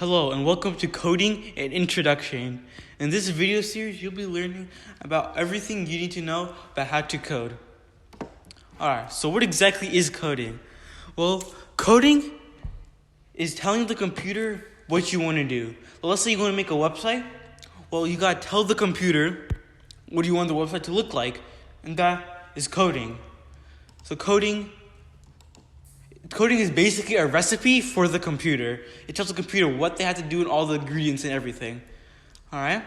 Hello and welcome to Coding and Introduction. In this video series, you'll be learning about everything you need to know about how to code. Alright, so what exactly is coding? Well, coding is telling the computer what you want to do. Let's say you want to make a website. Well, you gotta tell the computer what you want the website to look like, and that is coding. So coding is basically a recipe for the computer. It tells the computer what they have to do and all the ingredients and everything. Alright?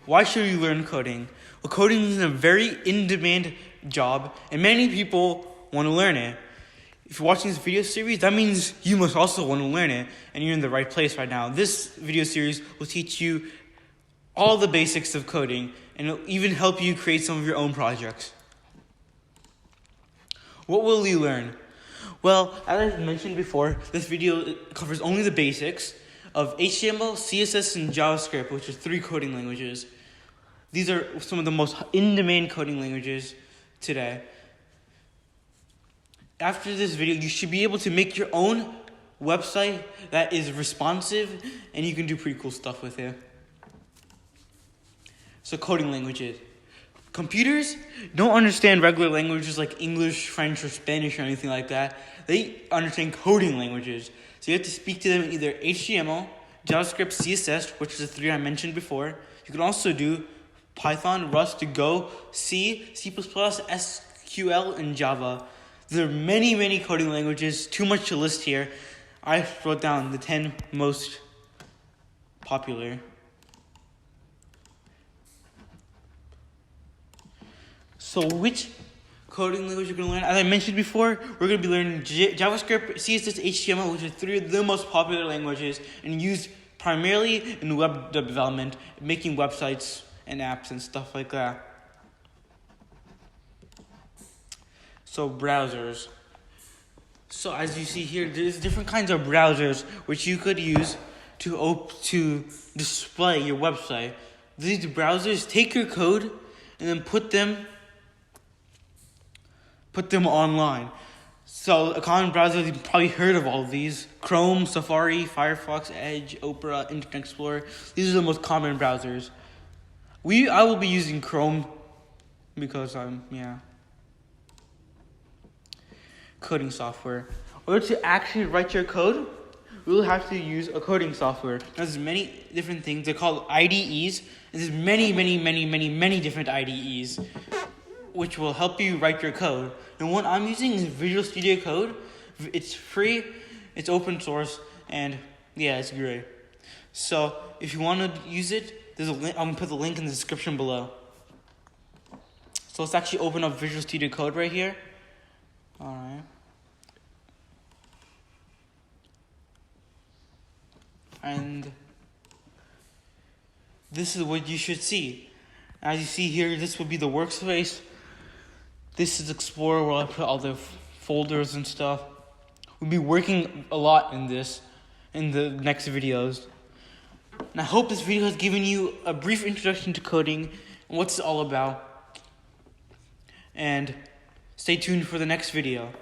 Why should you learn coding? Well, coding is a very in-demand job, and many people want to learn it. If you're watching this video series, that means you must also want to learn it, and you're in the right place right now. This video series will teach you all the basics of coding, and it'll even help you create some of your own projects. What will you learn? Well, as I mentioned before, this video covers only the basics of HTML, CSS, and JavaScript, which are 3 coding languages. These are some of the most in-demand coding languages today. After this video, you should be able to make your own website that is responsive, and you can do pretty cool stuff with it. So, coding languages. Computers don't understand regular languages like English, French, or Spanish or anything like that. They understand coding languages. So you have to speak to them in either HTML, JavaScript, CSS, which is the 3 I mentioned before. You can also do Python, Rust, Go, C, C++, SQL, and Java. There are many, many coding languages, too much to list here. I wrote down the 10 most popular. So which coding language you're going to learn? As I mentioned before, we're going to be learning JavaScript, CSS, HTML, which are 3 of the most popular languages and used primarily in web development, making websites and apps and stuff like that. So browsers. So as you see here, there's different kinds of browsers which you could use to display your website. These browsers take your code and then put them online. So a common browser, you've probably heard of all of these: Chrome, Safari, Firefox, Edge, Opera, Internet Explorer. These are the most common browsers. I will be using Chrome because coding software. In order to actually write your code, we will have to use a coding software. There's many different things. They're called IDEs. And there's many different IDEs which will help you write your code. And what I'm using is Visual Studio Code. It's free, it's open source, and yeah, it's great. So if you want to use it, there's a link. I'm gonna put the link in the description below. So let's actually open up Visual Studio Code right here. Alright. And this is what you should see. As you see here, this will be the workspace. This is Explorer, where I put all the folders and stuff. We'll be working a lot in this in the next videos. And I hope this video has given you a brief introduction to coding and what it's all about. And stay tuned for the next video.